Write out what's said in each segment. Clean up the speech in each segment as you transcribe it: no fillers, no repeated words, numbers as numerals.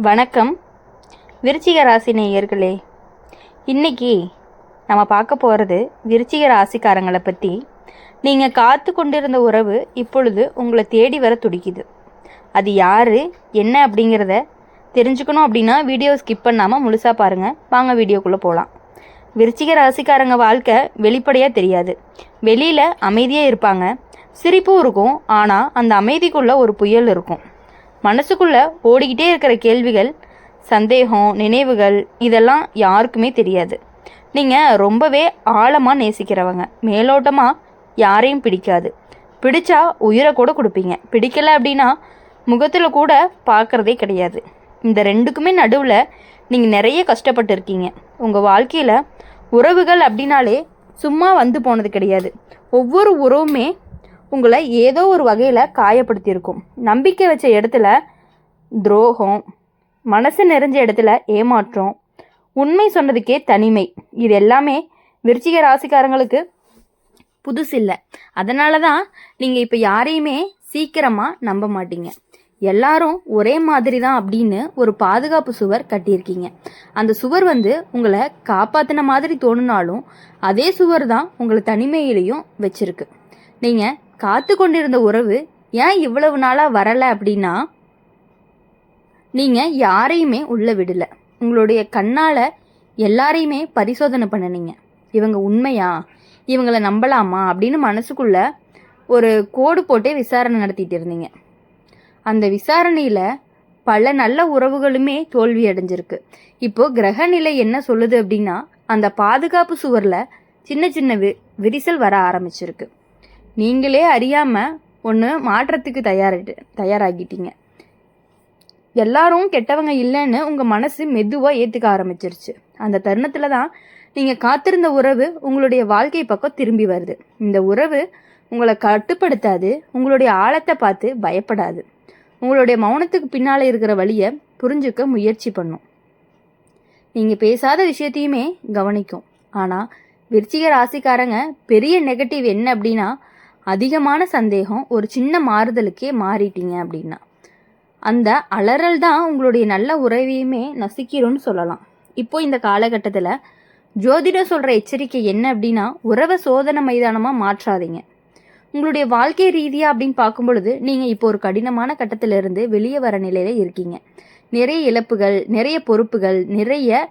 வணக்கம் விருச்சிக ராசி நேயர்களே. இன்றைக்கி நம்ம பார்க்க போகிறது விருச்சிக ராசிக்காரங்களை பற்றி. நீங்கள் காத்து கொண்டிருந்த உறவு இப்பொழுது உங்களை தேடி வர துடிக்குது. அது யார் என்ன அப்படிங்கிறத தெரிஞ்சுக்கணும் அப்படின்னா வீடியோ ஸ்கிப் பண்ணாமல் முழுசாக பாருங்கள். வாங்க வீடியோக்குள்ளே போகலாம். விருச்சிக ராசிக்காரங்க வாழ்க்கை வெளிப்படையாக தெரியாது. வெளியில் அமைதியாக இருப்பாங்க, சிரிப்பும் இருக்கும். ஆனால் அந்த அமைதிக்குள்ளே ஒரு புயல் இருக்கும். மனசுக்குள்ளே ஓடிக்கிட்டே இருக்கிற கேள்விகள், சந்தேகம், நினைவுகள் இதெல்லாம் யாருக்குமே தெரியாது. நீங்கள் ரொம்பவே ஆழமாக நேசிக்கிறவங்க. மேலோட்டமாக யாரையும் பிடிக்காது. பிடிச்சா உயிரை கூட கொடுப்பீங்க. பிடிக்கலை அப்படின்னா முகத்தில் கூட பார்க்குறதே கிடையாது. இந்த ரெண்டுக்குமே நடுவில் நீங்கள் நிறைய கஷ்டப்பட்டு இருக்கீங்க. உங்கள் வாழ்க்கையில் உறவுகள் அப்படின்னாலே சும்மா வந்து போனது கிடையாது. ஒவ்வொரு உறவுமே உங்களை ஏதோ ஒரு வகையில் காயப்படுத்தியிருக்கும். நம்பிக்கை வச்ச இடத்துல துரோகம், மனசு நிறைஞ்ச இடத்துல ஏமாற்றம், உண்மை சொன்னதுக்கே தனிமை, இது எல்லாமே விருச்சிக ராசிக்காரங்களுக்கு புதுசு இல்லை. அதனால தான் நீங்கள் இப்போ யாரையுமே சீக்கிரமாக நம்ப மாட்டீங்க. எல்லாரும் ஒரே மாதிரி தான் அப்படின்னு ஒரு பாதுகாப்பு சுவர் கட்டியிருக்கீங்க. அந்த சுவர் உங்களை காப்பாற்றின மாதிரி தோணுனாலும் அதே சுவர் தான் உங்களை தனிமையிலையும் வச்சிருக்கு. நீங்கள் காத்து கொண்டிருந்த உறவு ஏன் இவ்வளவு நாளாக வரலை அப்படின்னா, நீங்கள் யாரையுமே உள்ளே விடலை. உங்களுடைய கண்ணால் எல்லாரையுமே பரிசோதனை பண்ணினீங்க. இவங்க உண்மையா, இவங்களை நம்பலாமா அப்படின்னு மனசுக்குள்ளே ஒரு கோடு போட்டே விசாரணை நடத்திட்டு இருந்தீங்க. அந்த விசாரணையில் பல நல்ல உறவுகளுமே தோல்வி அடைஞ்சிருக்கு. இப்போது கிரகநிலை என்ன சொல்லுது அப்படின்னா, அந்த பாதுகாப்பு சுவரில் சின்ன சின்ன விரிசல் வர ஆரம்பிச்சிருக்கு. நீங்களே அறியாமல் ஒன்று மாற்றத்துக்கு தயாராகிட்டீங்க. எல்லாரும் கெட்டவங்க இல்லைன்னு உங்கள் மனசு மெதுவாக ஏற்றுக்க ஆரம்பிச்சிருச்சு. அந்த தருணத்தில் தான் நீங்கள் காத்திருந்த உறவு உங்களுடைய வாழ்க்கை பக்கம் திரும்பி வருது. இந்த உறவு உங்களை கட்டுப்படுத்தாது, உங்களுடைய ஆழத்தை பார்த்து பயப்படாது, உங்களுடைய மௌனத்துக்கு பின்னால் இருக்கிற வழியை புரிஞ்சுக்க முயற்சி பண்ணும். நீங்கள் பேசாத விஷயத்தையுமே கவனிக்கும். ஆனால் விருச்சிக ராசிக்காரங்க பெரிய நெகட்டிவ் என்ன அப்படின்னா, அதிகமான சந்தேகம். ஒரு சின்ன மாறுதலுக்கே மாறிட்டீங்க அப்படின்னா அந்த அலறல் தான் உங்களுடைய நல்ல உறவையுமே நசிக்கிறோன்னு சொல்லலாம். இப்போ இந்த காலகட்டத்தில் ஜோதிடம் சொல்கிற எச்சரிக்கை என்ன அப்படின்னா, உறவை சோதனை மைதானமாக மாற்றாதீங்க. உங்களுடைய வாழ்க்கை ரீதியாக அப்படின்னு பார்க்கும் பொழுது நீங்கள் இப்போ ஒரு கடினமான கட்டத்திலிருந்து வெளியே வர நிலையில் இருக்கீங்க. நிறைய இழப்புகள், நிறைய பொறுப்புகள், நிறைய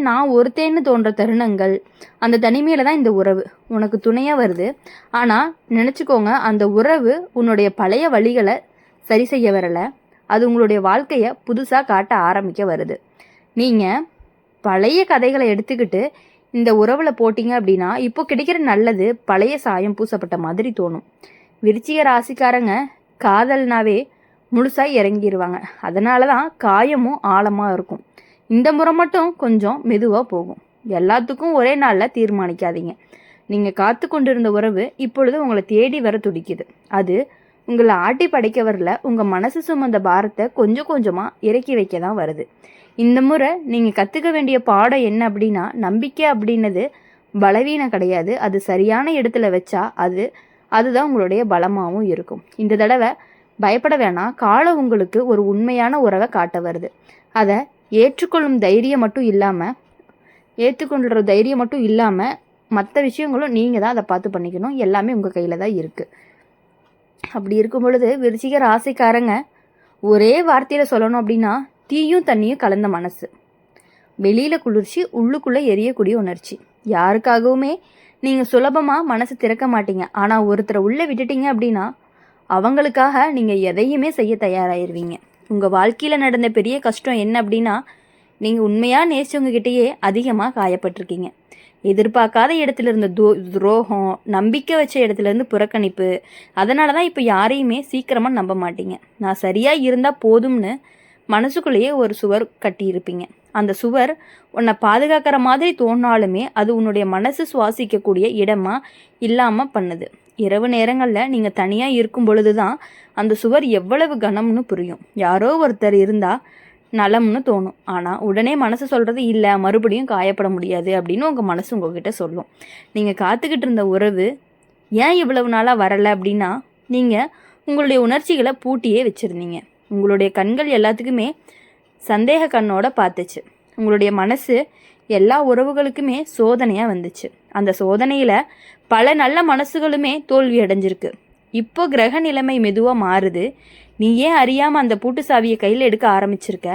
நான் ஒருத்தேன்னு தோன்ற தருணங்கள். அந்த தனிமையில் தான் இந்த உறவு உனக்கு துணையாக வருது. ஆனால் நினச்சிக்கோங்க, அந்த உறவு உன்னுடைய பழைய வழிகளை சரி செய்ய வரலை. அது உங்களுடைய வாழ்க்கையை புதுசாக காட்ட ஆரம்பிக்க வருது. நீங்கள் பழைய கதைகளை எடுத்துக்கிட்டு இந்த உறவில் போட்டிங்க அப்படின்னா இப்போ கிடைக்கிற நல்லது பழைய சாயம் பூசப்பட்ட மாதிரி தோணும். விருச்சிக ராசிக்காரங்க காதல்னாவே முழுசாக இறங்கிடுவாங்க. அதனால தான் காயமும் ஆழமாக இருக்கும். இந்த முறை மட்டும் கொஞ்சம் மெதுவாக போகும். எல்லாத்துக்கும் ஒரே நாளில் தீர்மானிக்காதீங்க. நீங்கள் காத்து கொண்டிருந்த உறவு இப்பொழுது உங்களை தேடி வர துடிக்குது. அது உங்களை ஆட்டி படைக்க வரல. உங்கள் மனசு சுமந்த பாரத்தை கொஞ்சம் கொஞ்சமாக இறக்கி வைக்க தான் வருது. இந்த முறை நீங்கள் கற்றுக்க வேண்டிய பாடம் என்ன அப்படின்னா, நம்பிக்கை அப்படின்னது பலவீனம் கிடையாது. அது சரியான இடத்துல வச்சா அதுதான் உங்களுடைய பலமாகவும் இருக்கும். இந்த தடவை பயப்பட வேணாம். காலம் உங்களுக்கு ஒரு உண்மையான உறவை காட்ட வருது. அதை ஏற்றுக்கொள்ளுற தைரியம் மட்டும் இல்லாமல் மற்ற விஷயங்களும் நீங்கள் தான் அதை பார்த்து பண்ணிக்கணும். எல்லாமே உங்கள் கையில் தான் இருக்குது. அப்படி இருக்கும் பொழுது விருச்சிக ராசிக்காரங்க ஒரே வார்த்தையில் சொல்லணும் அப்படின்னா, தீயும் தண்ணியும் கலந்த மனசு. வெளியில் குளிர்ச்சி, உள்ளுக்குள்ளே எரியக்கூடிய உணர்ச்சி. யாருக்காகவுமே நீங்கள் சுலபமாக மனசு திறக்க மாட்டீங்க. ஆனால் ஒருத்தரை உள்ளே விட்டுட்டீங்க அப்படின்னா அவங்களுக்காக நீங்கள் எதையுமே செய்ய தயாராகிடுவீங்க. உங்கள் வாழ்க்கையில் நடந்த பெரிய கஷ்டம் என்ன அப்படின்னா, நீங்கள் உண்மையாக நேசிச்சவங்ககிட்டயே அதிகமாக காயப்பட்டிருக்கீங்க. எதிர்பார்க்காத இடத்துல இருந்த துரோகம், நம்பிக்கை வச்ச இடத்துலேருந்து புறக்கணிப்பு. அதனால தான் இப்போ யாரையுமே சீக்கிரமாக நம்ப மாட்டீங்க. நான் சரியாக இருந்தால் போதும்னு மனசுக்குள்ளேயே ஒரு சுவர் கட்டியிருப்பீங்க. அந்த சுவர் உன்னை பாதுகாக்கிற மாதிரி தோணாலுமே அது உன்னுடைய மனசு சுவாசிக்கக்கூடிய இடமா இல்லாமல் பண்ணுது. இரவு நேரங்களில் நீங்கள் தனியாக இருக்கும் பொழுது தான் அந்த சுவர் எவ்வளவு கனம்னு புரியும். யாரோ ஒருத்தர் இருந்தால் நலம்னு தோணும். ஆனால் உடனே மனசு சொல்கிறது இல்லை, மறுபடியும் காயப்பட முடியாது அப்படின்னு உங்கள் மனசு உங்ககிட்ட சொல்லும். நீங்கள் காத்துக்கிட்டு இருந்த உறவு ஏன் இவ்வளவு நாளாக வரலை அப்படின்னா, நீங்கள் உங்களுடைய உணர்ச்சிகளை பூட்டியே வச்சுருந்தீங்க. உங்களுடைய கண்கள் எல்லாத்துக்குமே சந்தேக கண்ணோட பார்த்துச்சு. உங்களுடைய மனசு எல்லா உறவுகளுக்குமே சோதனையாக வந்துச்சு. அந்த சோதனையில் பல நல்ல மனசுகளுமே தோல்வி அடைஞ்சிருக்கு. இப்போ கிரக நிலைமை மெதுவாக மாறுது. நீ ஏன் அறியாமல் அந்த பூட்டு சாவியை கையில் எடுக்க ஆரம்பிச்சிருக்க.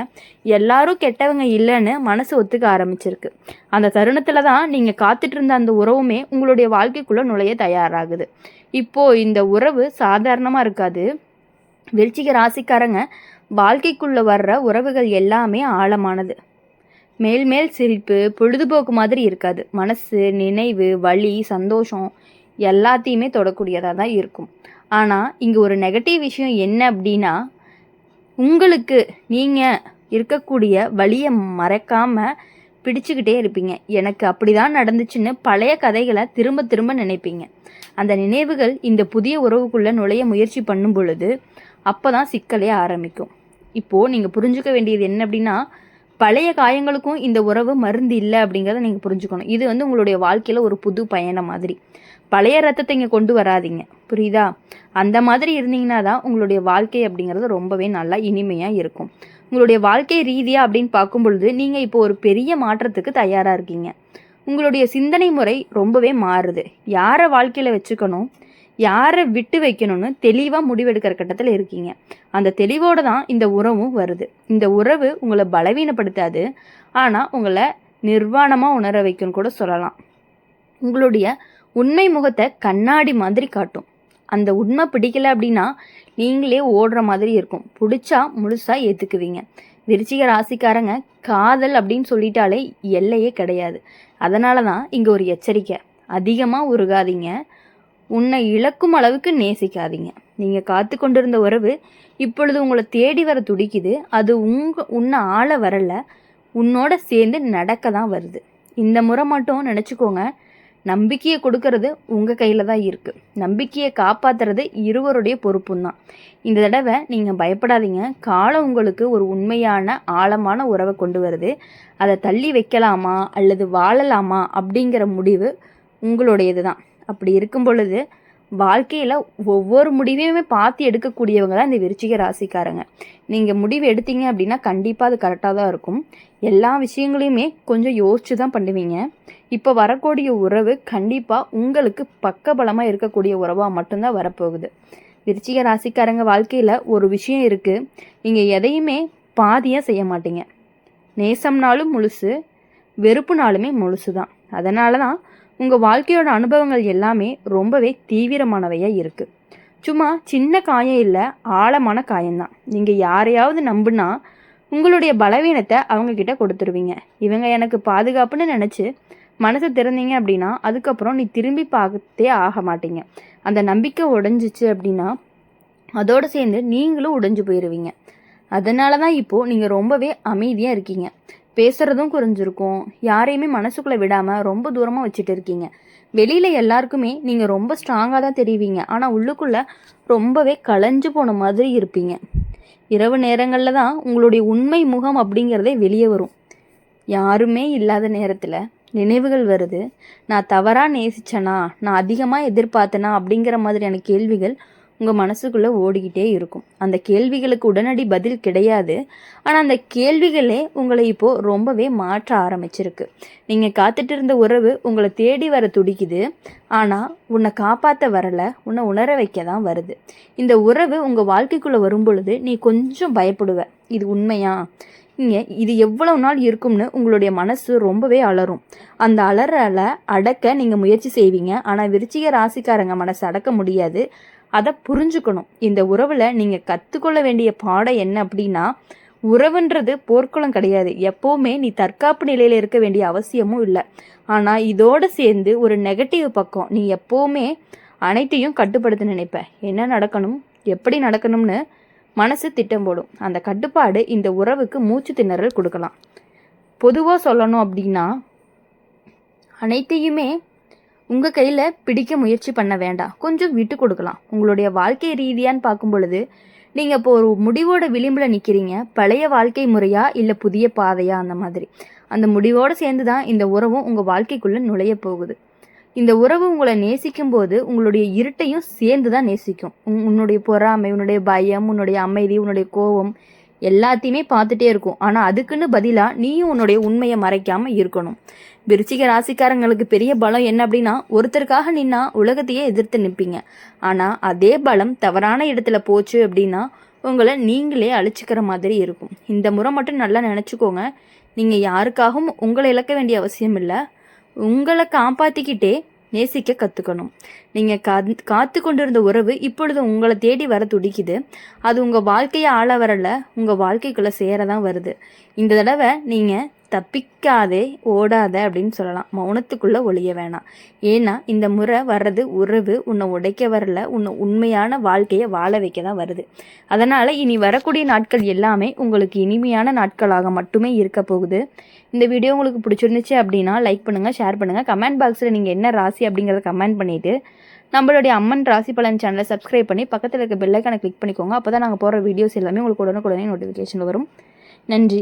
எல்லாரும் கெட்டவங்க இல்லைன்னு மனசு ஒத்துக்க ஆரம்பிச்சிருக்கு. அந்த தருணத்தில் தான் நீங்கள் காத்துட்டு இருந்த அந்த உறவுமே உங்களுடைய வாழ்க்கைக்குள்ளே நுழைய தயாராகுது. இப்போது இந்த உறவு சாதாரணமாக இருக்காது. விருச்சிக ராசிக்காரங்க வாழ்க்கைக்குள்ளே வர்ற உறவுகள் எல்லாமே ஆழமானது. மேல் சிரிப்பு பொழுதுபோக்கு மாதிரி இருக்காது. மனசு, நினைவு, வலி, சந்தோஷம் எல்லாத்தையுமே தொடக்கூடியதாக தான் இருக்கும். ஆனால் இங்கே ஒரு நெகட்டிவ் விஷயம் என்ன அப்படின்னா, உங்களுக்கு நீங்கள் இருக்கக்கூடிய வலியை மறக்காமல் பிடிச்சிக்கிட்டே இருப்பீங்க. எனக்கு அப்படி தான் நடந்துச்சுன்னு பழைய கதைகளை திரும்ப திரும்ப நினைப்பீங்க. அந்த நினைவுகள் இந்த புதிய உறவுக்குள்ளே நுழைய முயற்சி பண்ணும் பொழுது அப்போ தான் சிக்கலே ஆரம்பிக்கும். இப்போது நீங்கள் புரிஞ்சுக்க வேண்டியது என்ன அப்படின்னா, பழைய காயங்களுக்கும் இந்த உறவு மருந்து இல்லை அப்படிங்கிறத நீங்கள் புரிஞ்சுக்கணும். இது உங்களுடைய வாழ்க்கையில் ஒரு புது பயணம் மாதிரி. பழைய ரத்தத்தை இங்கே கொண்டு வராதிங்க, புரியுதா? அந்த மாதிரி இருந்தீங்கன்னா தான் உங்களுடைய வாழ்க்கை அப்படிங்கிறது ரொம்பவே நல்லா இனிமையாக இருக்கும். உங்களுடைய வாழ்க்கை ரீதியாக அப்படின்னு பார்க்கும் பொழுது நீங்கள் இப்போ ஒரு பெரிய மாற்றத்துக்கு தயாராக இருக்கீங்க. உங்களுடைய சிந்தனை முறை ரொம்பவே மாறுது. யாரை வாழ்க்கையில் வச்சுக்கணும், யாரை விட்டு வைக்கணும்னு தெளிவாக முடிவெடுக்கிற கட்டத்தில் இருக்கீங்க. அந்த தெளிவோடு தான் இந்த உறவும் வருது. இந்த உறவு உங்களை பலவீனப்படுத்தாது, ஆனால் உங்களை நிர்வாணமாக உணர வைக்கும்னு கூட சொல்லலாம். உங்களுடைய உண்மை முகத்தை கண்ணாடி மாதிரி காட்டும். அந்த உண்மை பிடிக்கல அப்படின்னா நீங்களே ஓடுற மாதிரி இருக்கும். பிடிச்சா முழுசாக ஏற்றுக்குவீங்க. விருச்சிக ராசிக்காரங்க காதல் அப்படின்னு சொல்லிட்டாலே எல்லையே கிடையாது. அதனால தான் இங்கே ஒரு எச்சரிக்கை. அதிகமாக உருகாதீங்க, உன்னை இழக்கும் அளவுக்கு நேசிக்காதீங்க. நீங்கள் காத்து கொண்டிருந்த உறவு இப்பொழுது உங்களை தேடி வர துடிக்குது. அது உன்னை ஆள வரல, உன்னோட சேர்ந்து நடக்க தான் வருது. இந்த முறை மட்டும் நினச்சிக்கோங்க, நம்பிக்கையை கொடுக்கறது உங்கள் கையில் தான் இருக்குது. நம்பிக்கையை காப்பாற்றுறது இருவருடைய பொறுப்பும் தான். இந்த தடவை நீங்கள் பயப்படாதீங்க. காலம் உங்களுக்கு ஒரு உண்மையான ஆழமான உறவை கொண்டு வருது. அதை தள்ளி வைக்கலாமா அல்லது வாழலாமா அப்படிங்கிற முடிவு உங்களுடையது தான். அப்படி இருக்கும் பொழுது வாழ்க்கையில் ஒவ்வொரு முடிவையுமே பார்த்து எடுக்கக்கூடியவங்க தான் இந்த விருச்சிக ராசிக்காரங்க. நீங்கள் முடிவு எடுத்தீங்க அப்படின்னா கண்டிப்பாக அது கரெக்டாக தான் இருக்கும். எல்லா விஷயங்களையுமே கொஞ்சம் யோசிச்சு தான் பண்ணுவீங்க. இப்போ வரக்கூடிய உறவு கண்டிப்பாக உங்களுக்கு பக்கபலமாக இருக்கக்கூடிய உறவாக மட்டும்தான் வரப்போகுது. விருச்சிக ராசிக்காரங்க வாழ்க்கையில் ஒரு விஷயம் இருக்குது, நீங்கள் எதையுமே பாதியாக செய்ய மாட்டீங்க. நேசம்னாலும் முழுசு, வெறுப்புனாலுமே முழுசு தான். அதனால தான் உங்கள் வாழ்க்கையோட அனுபவங்கள் எல்லாமே ரொம்பவே தீவிரமானவையாக இருக்குது. சும்மா சின்ன காயம் இல்லை, ஆழமான காயம்தான். நீங்கள் யாரையாவது நம்புனா உங்களுடைய பலவீனத்தை அவங்கக்கிட்ட கொடுத்துருவீங்க. இவங்க எனக்கு பாதுகாப்புன்னு நினச்சி மனசை திறந்தீங்க அப்படின்னா அதுக்கப்புறம் நீ திரும்பி பார்த்தே ஆக மாட்டீங்க. அந்த நம்பிக்கை உடைஞ்சிச்சு அப்படின்னா அதோடு சேர்ந்து நீங்களும் உடைஞ்சு போயிடுவீங்க. அதனால தான் இப்போது நீங்கள் ரொம்பவே அமைதியாக இருக்கீங்க. பேசுகிறதும் குறைஞ்சிருக்கும். யாரையுமே மனசுக்குள்ளே விடாமல் ரொம்ப தூரமாக வச்சுட்டு இருக்கீங்க. வெளியில் எல்லாருக்குமே நீங்கள் ரொம்ப ஸ்ட்ராங்காக தான் தெரிவிங்க, ஆனால் உள்ளுக்குள்ளே ரொம்பவே களைஞ்சு போன மாதிரி இருப்பீங்க. இரவு நேரங்களில் தான் உங்களுடைய உண்மை முகம் அப்படிங்கிறதே வெளியே வரும். யாருமே இல்லாத நேரத்தில் நினைவுகள் வருது. நான் தவறாக நேசித்தேனா, நான் அதிகமாக எதிர்பார்த்தேனா அப்படிங்கிற மாதிரியான கேள்விகள் உங்கள் மனசுக்குள்ளே ஓடிக்கிட்டே இருக்கும். அந்த கேள்விகளுக்கு உடனடி பதில் கிடையாது, ஆனால் அந்த கேள்விகளே உங்களை இப்போது ரொம்பவே மாற்ற ஆரம்பிச்சிருக்கு. நீங்கள் காத்துட்டு இருந்த உறவு உங்களை தேடி வர துடிக்குது, ஆனால் உன்னை காப்பாற்ற வரலை, உன்னை உணர வைக்க தான் வருது. இந்த உறவு உங்கள் வாழ்க்கைக்குள்ளே வரும் பொழுது நீ கொஞ்சம் பயப்படுவ. இது உண்மையா, இது எவ்வளவு நாள் இருக்கும்னு உங்களுடைய மனசு ரொம்பவே அலறும். அந்த அலறலை அடக்க நீங்கள் முயற்சி செய்வீங்க, ஆனால் விருச்சிக ராசிக்காரங்க மனசை அடக்க முடியாது. அதை புரிஞ்சுக்கணும். இந்த உறவில் நீங்கள் கற்றுக்கொள்ள வேண்டிய பாடம் என்ன அப்படின்னா, உறவுன்றது போர்க்குளம் கிடையாது. எப்போவுமே நீ தற்காப்பு நிலையில் இருக்க வேண்டிய அவசியமும் இல்லை. ஆனால் இதோடு சேர்ந்து ஒரு நெகட்டிவ் பக்கம், நீ எப்போவுமே அனைத்தையும் கட்டுப்படுத்த நினைப்ப. என்ன நடக்கணும், எப்படி நடக்கணும்னு மனசு திட்டம் போடும். அந்த கட்டுப்பாடு இந்த உறவுக்கு மூச்சு திணறல் கொடுக்கலாம். பொதுவாக சொல்லணும் அப்படின்னா, அனைத்தையுமே உங்கள் கையில் பிடிக்க முயற்சி பண்ண வேண்டாம், கொஞ்சம் விட்டு கொடுக்கலாம். உங்களுடைய வாழ்க்கை ரீதியான்னு பார்க்கும் பொழுது நீங்கள் இப்போ ஒரு முடிவோட விளிம்பில் நிற்கிறீங்க. பழைய வாழ்க்கை முறையா இல்லை புதிய பாதையா, அந்த மாதிரி அந்த முடிவோடு சேர்ந்து தான் இந்த உறவும் உங்கள் வாழ்க்கைக்குள்ளே நுழைய போகுது. இந்த உறவு உங்களை நேசிக்கும் போது உங்களுடைய இருட்டையும் சேர்ந்து தான் நேசிக்கும். உன்னுடைய பொறாமை, உன்னுடைய பயம், உன்னுடைய அமைதி, உன்னுடைய கோபம் எல்லாத்தையுமே பார்த்துட்டே இருக்கும். ஆனால் அதுக்குன்னு பதிலாக நீயும் உன்னுடைய உண்மையை மறைக்காமல் இருக்கணும். விருச்சிக ராசிக்காரங்களுக்கு பெரிய பலம் என்ன அப்படின்னா, ஒருத்தருக்காக நின்னா உலகத்தையே எதிர்த்து நிற்பீங்க. ஆனால் அதே பலம் தவறான இடத்துல போச்சு அப்படின்னா உங்களை நீங்களே அழிச்சிக்கிற மாதிரி இருக்கும். இந்த முறை மட்டும் நல்லா நினச்சிக்கோங்க. நீங்கள் யாருக்காகவும் உங்களை இழக்க வேண்டிய அவசியம் இல்லை. உங்களை காப்பாற்றிக்கிட்டே நேசிக்க கற்றுக்கணும். நீங்கள் காத்து கொண்டிருந்த உறவு இப்பொழுது உங்களை தேடி வர துடிக்குது. அது உங்கள் வாழ்க்கையை ஆள வரல, உங்கள் வாழ்க்கைக்குள்ளே சேர தான் வருது. இந்த தடவை நீங்கள் தப்பிக்காதே ஓடாத அப்படின்னு சொல்லலாம். மௌனத்துக்குள்ளே ஒளிய வேணாம். ஏன்னா இந்த முறை வர்றது உறவு உன்னை உடைக்க வரல, உன்னை உண்மையான வாழ்க்கையை வாழ வைக்க தான் வருது. அதனால் இனி வரக்கூடிய நாட்கள் எல்லாமே உங்களுக்கு இனிமையான நாட்களாக மட்டுமே இருக்க போகுது. இந்த வீடியோ உங்களுக்கு பிடிச்சிருந்துச்சு அப்படின்னா லைக் பண்ணுங்கள், ஷேர் பண்ணுங்கள். கமெண்ட் பாக்ஸில் நீங்கள் என்ன ராசி அப்படிங்கிறத கமெண்ட் பண்ணிவிட்டு நம்மளுடைய அம்மன் ராசி பலன் சேனலை சப்ஸ்கிரைப் பண்ணி பக்கத்தில் இருக்க பெல் ஐக்கானை கிளிக் பண்ணிக்கோங்க. அப்போ தான் நாங்கள் போகிற வீடியோஸ் எல்லாமே உங்களுக்கு உடனுக்குடனே நோட்டிஃபிகேஷன் வரும். நன்றி.